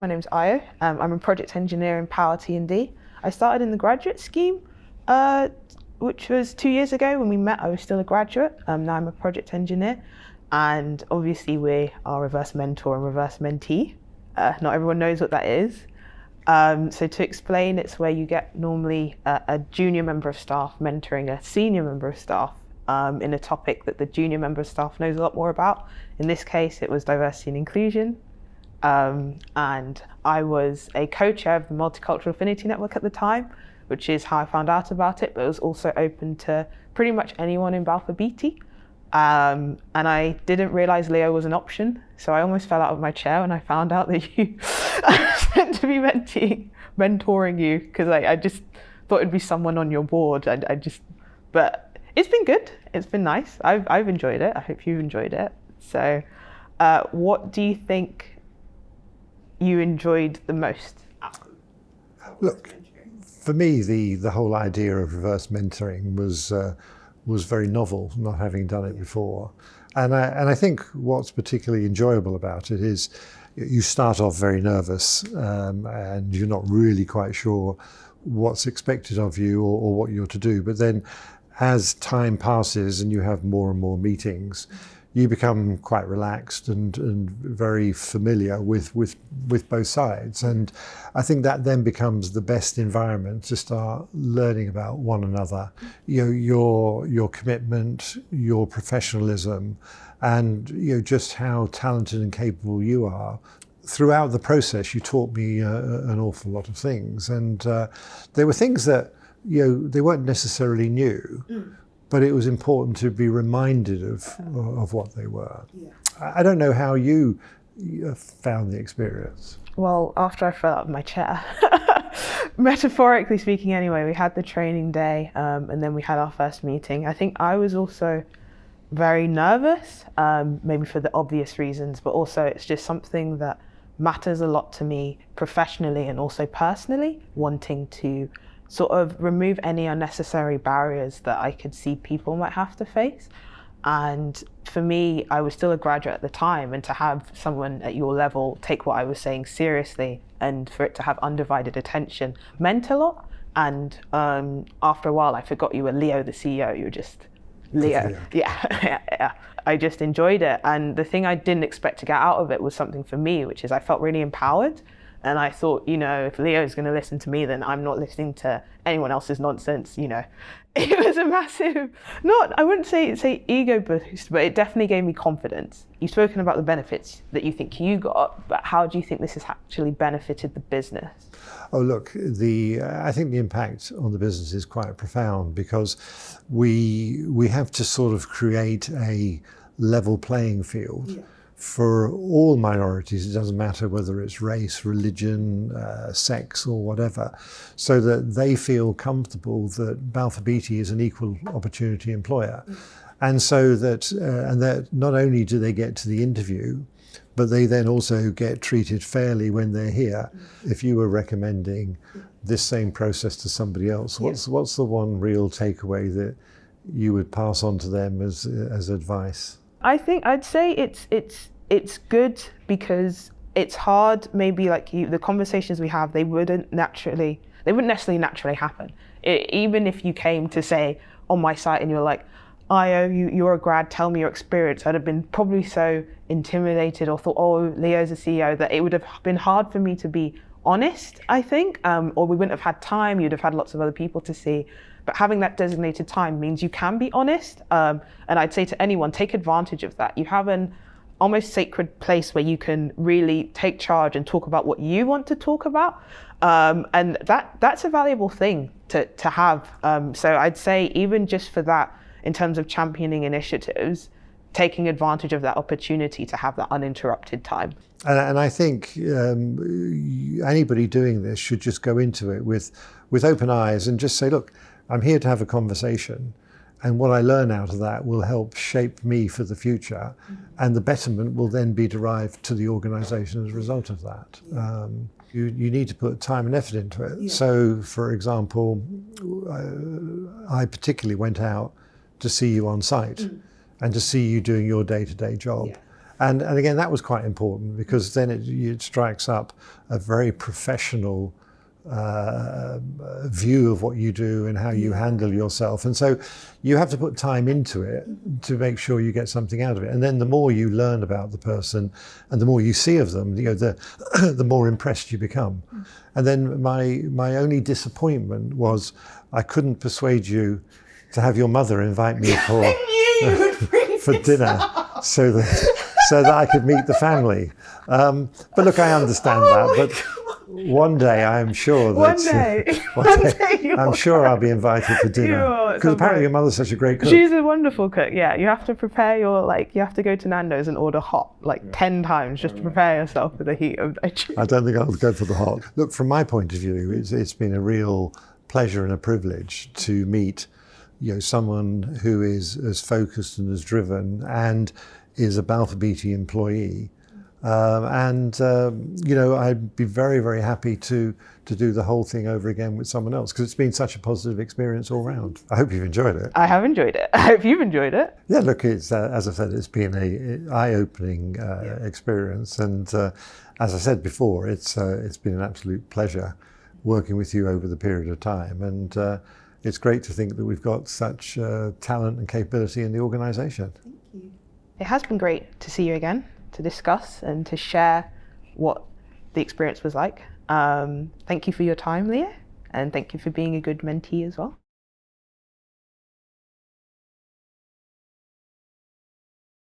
My name's Ayo. I'm a project engineer in Power T&D. I started in the graduate scheme, which was 2 years ago. When we met, I was still a graduate. Now I'm a project engineer. And obviously we are reverse mentor and reverse mentee. Not everyone knows what that is. So to explain, it's where you get normally a junior member of staff mentoring a senior member of staff in a topic that the junior member of staff knows a lot more about. In this case, it was diversity and inclusion. And I was a co-chair of the Multicultural Affinity Network at the time, which is how I found out about it, but it was also open to pretty much anyone in Balfour Beatty. And I didn't realize Leo was an option, so I almost fell out of my chair when I found out that I was meant to be mentoring you, because I just thought it'd be someone on your board. But it's been good. It's been nice. I've enjoyed it. I hope you've enjoyed it. So, what do you think you enjoyed the most? Look, for me, the whole idea of reverse mentoring was very novel, not having done it before. And I think what's particularly enjoyable about it is you start off very nervous and you're not really quite sure what's expected of you or what you're to do. But then as time passes and you have more and more meetings, you become quite relaxed and very familiar with both sides. And I think that then becomes the best environment to start learning about one another, your commitment, your professionalism, and just how talented and capable you are. Throughout the process, you taught me an awful lot of things. And there were things that, they weren't necessarily new. But it was important to be reminded of what they were. Yeah. I don't know how you found the experience. Well, after I fell out of my chair, metaphorically speaking anyway, we had the training day and then we had our first meeting. I think I was also very nervous, maybe for the obvious reasons, but also it's just something that matters a lot to me professionally and also personally, wanting to sort of remove any unnecessary barriers that I could see people might have to face. And for me, I was still a graduate at the time, and to have someone at your level take what I was saying seriously and for it to have undivided attention meant a lot. And after a while, I forgot you were Leo, the CEO. You were just Leo. Yeah. I just enjoyed it. And the thing I didn't expect to get out of it was something for me, which is I felt really empowered. And I thought, if Leo's going to listen to me, then I'm not listening to anyone else's nonsense. It was a massive, I wouldn't say ego boost, but it definitely gave me confidence. You've spoken about the benefits that you think you got, but how do you think this has actually benefited the business? Oh, look, I think the impact on the business is quite profound, because we have to sort of create a level playing field. Yeah. For all minorities. It doesn't matter whether it's race, religion, sex or whatever, so that they feel comfortable that Balfour Beatty is an equal opportunity employer. And so that not only do they get to the interview, but they then also get treated fairly when they're here. If you were recommending this same process to somebody else, what's the one real takeaway that you would pass on to them as advice? I think I'd say it's good, because it's hard. Maybe like the conversations we have, they wouldn't necessarily naturally happen. Even if you came to say on my site and you're like, Ayo, you're a grad, tell me your experience, I'd have been probably so intimidated or thought, oh, Leo's a CEO, that it would have been hard for me to be honest, I think, or we wouldn't have had time. You'd have had lots of other people to see. But having that designated time means you can be honest. And I'd say to anyone, take advantage of that. You have an almost sacred place where you can really take charge and talk about what you want to talk about. And that's a valuable thing to have. So I'd say even just for that, in terms of championing initiatives, taking advantage of that opportunity to have that uninterrupted time. And I think anybody doing this should just go into it with open eyes and just say, look, I'm here to have a conversation, and what I learn out of that will help shape me for the future, and the betterment will then be derived to the organisation as a result of that. You need to put time and effort into it. Yeah. So, for example, I particularly went out to see you on site and to see you doing your day-to-day job. Yeah. And again, that was quite important because then it strikes up a very professional view of what you do and how you handle yourself. And so you have to put time into it to make sure you get something out of it. And then the more you learn about the person and the more you see of them, the more impressed you become. And then my only disappointment was I couldn't persuade you to have your mother invite me for dinner so that I could meet the family. But look, I understand that. But one day I'm sure that one day I'm sure I'll be invited for dinner because apparently your mother's such a great cook. She's a wonderful cook. Yeah, you have to prepare you have to go to Nando's and order hot 10 times just to prepare yourself for the heat of veg. I don't think I'll go for the hot. Look, from my point of view, it's been a real pleasure and a privilege to meet someone who is as focused and as driven and is a Balfour Beatty employee. I'd be very, very happy to do the whole thing over again with someone else because it's been such a positive experience all round. I hope you've enjoyed it. I have enjoyed it. I hope you've enjoyed it. Yeah, look, it's as I said, it's been an eye-opening experience, and as I said before, it's been an absolute pleasure working with you over the period of time, and it's great to think that we've got such talent and capability in the organisation. Thank you. It has been great to see you again, to discuss and to share what the experience was like. Thank you for your time, Leah, and thank you for being a good mentee as well.